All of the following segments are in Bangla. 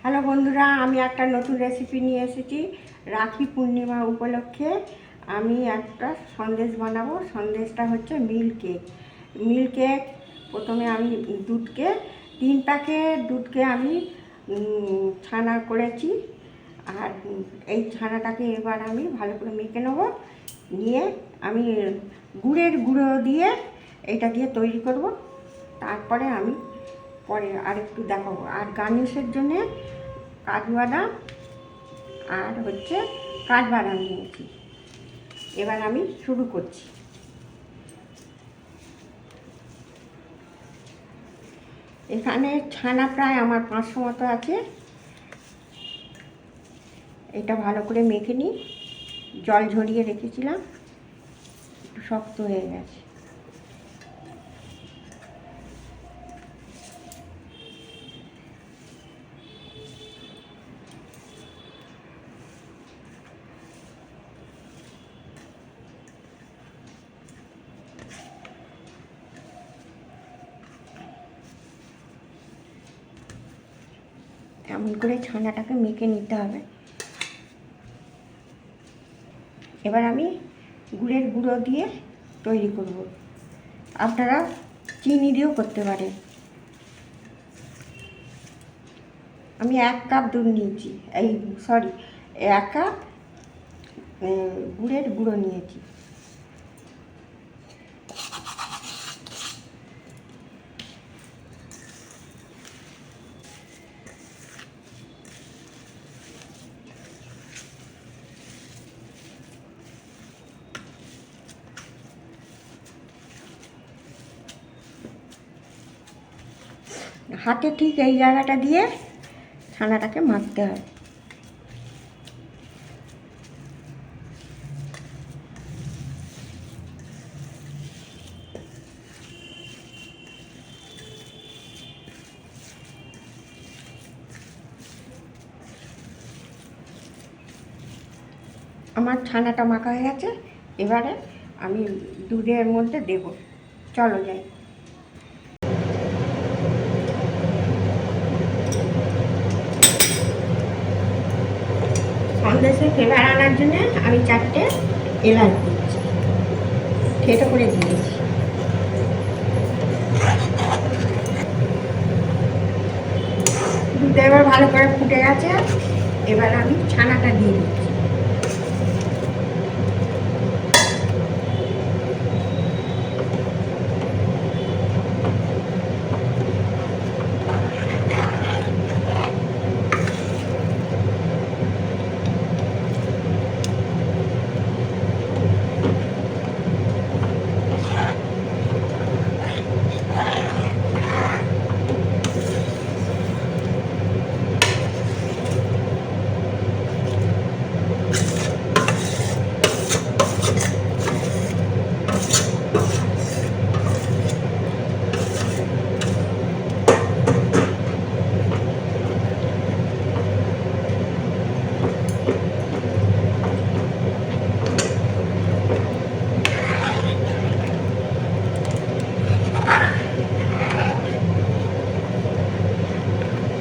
হ্যালো বন্ধুরা, আমি একটা নতুন রেসিপি নিয়ে এসেছি। রাখি পূর্ণিমা উপলক্ষে আমি একটা সন্দেশ বানাবো। সন্দেশটা হচ্ছে মিল্ক কেক। প্রথমে আমি দুধকে 3 প্যাকেট দুধকে আমি ছানা করেছি। আর এই ছানাটাকে এবার আমি ভালো করে মেখে নেবো। নিয়ে আমি গুড়ের গুঁড়ো দিয়ে এটা দিয়ে তৈরি করব। তারপরে আমি পরে আরেকটু দেখাবো। আর গার্নিশের জন্যে কাজু বাদাম আর হচ্ছে কাঠবাদাম নিয়েছি। এবার আমি শুরু করছি। এখানে ছানা প্রায় আমার 500 মতো আছে। এটা ভালো করে মেখে নিই। জল ঝরিয়ে রেখেছিলাম, একটু শক্ত হয়ে গেছে। এমন করে ছানাটাকে মেখে নিতে হবে। এবার আমি গুড়ের গুঁড়ো দিয়ে তৈরি করব। আপনারা চিনি দিয়েও করতে পারেন। আমি 1 কাপ দুধ নিয়েছি, 1 কাপ গুড়ের গুঁড়ো নিয়েছি। হাতে ঠিক এই জায়গাটা দিয়ে ছানাটাকে মাখতে হয়। আমার ছানাটা মাখা হয়ে গেছে। এবারে আমি দুধের মধ্যে দেব। চলো যাই। সন্দেশে ফ্লেভার আনার জন্য আমি 4টে এলাচ দিচ্ছি, থেতো করে দিয়েছি। দুধটা এবার ভালো করে ফুটে গেছে। এবার আমি ছানাটা দিয়ে দিচ্ছি।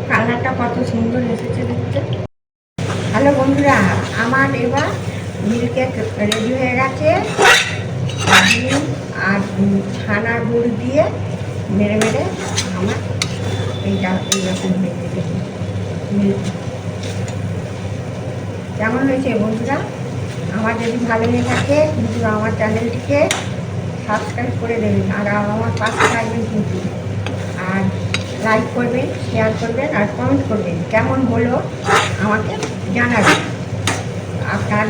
কালারটা কত সুন্দর এসেছে দেখতে। হ্যালো বন্ধুরা, আমার এবার মিল্ক কেক রেডি হয়ে গেছে। ডিম আর ছানা গুড় দিয়ে মেরে মেরে আমার এইরকম হয়ে গেছে মিল্ক। কেমন হয়েছে বন্ধুরা? আমার যদি ভালো লেগে থাকে কিন্তু আমার চ্যানেলটিকে সাবস্ক্রাইব করে দেবেন, আর আমার পাশে থাকবেন কিন্তু। আর লাইক করবেন, শেয়ার করবেন আর কমেন্ট করবেন। কেমন হলো আমাকে জানাবেন। আপনার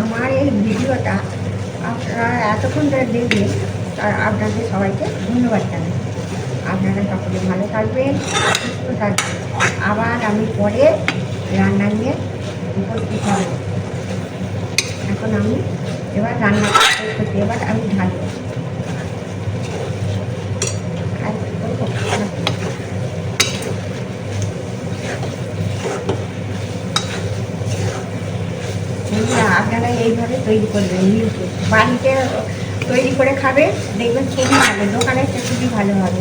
আমার এই ভিডিওটা আপনারা এতক্ষণ ধরে দেখবেন, আর আপনাদের সবাইকে ধন্যবাদ জানাই। আপনারা সকলে ভালো থাকবেন, সুস্থ থাকবেন। আবার আমি পরে রান্না নিয়ে উপস্থিত হব। এখন আমি এবার রান্না করতে এবার আমি ঢালবো। আপনারা এইভাবে তৈরি করবেন, বাড়িতে তৈরি করে খাবে, দেখবেন খুবই ভালো। দোকানের চেয়ে খুবই ভালো হবে।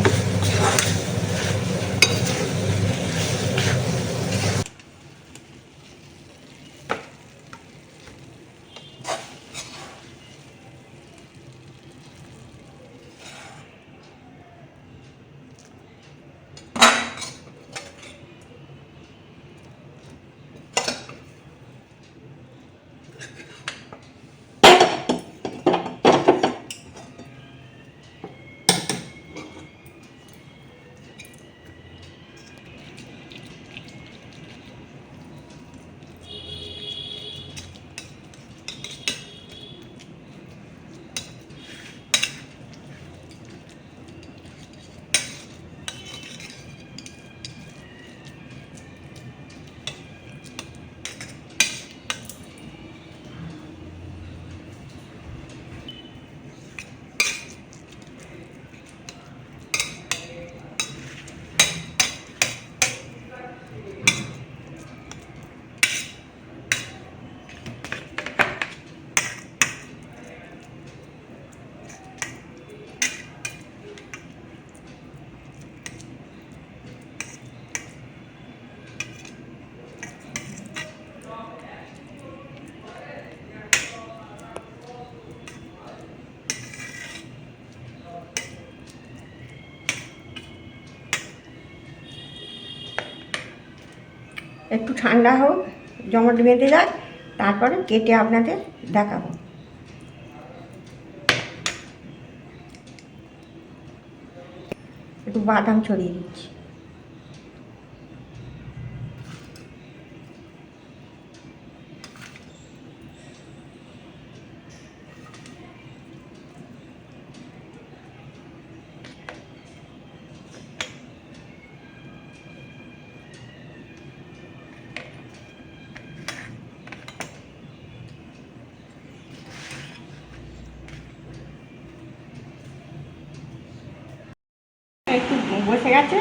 একটু ঠান্ডা হোক, জমাট বেঁধে যাক, তারপরে কেটে আপনাদের দেখাবো। একটু বাদাম ছড়িয়ে দিচ্ছি। একটু বসে গেছে,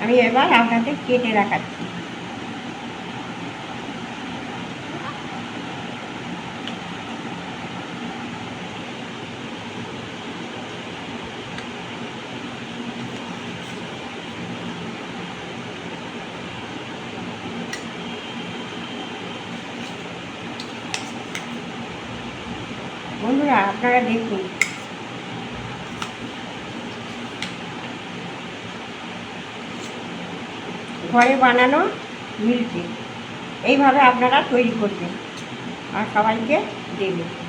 আমি এবার আপনাদের কেটে দেখাচ্ছি। বন্ধুরা আপনারা দেখুন, ঘরে বানানো মিল্ক কেক এইভাবে আপনারা তৈরি করবেন আর সবাইকে দেবেন।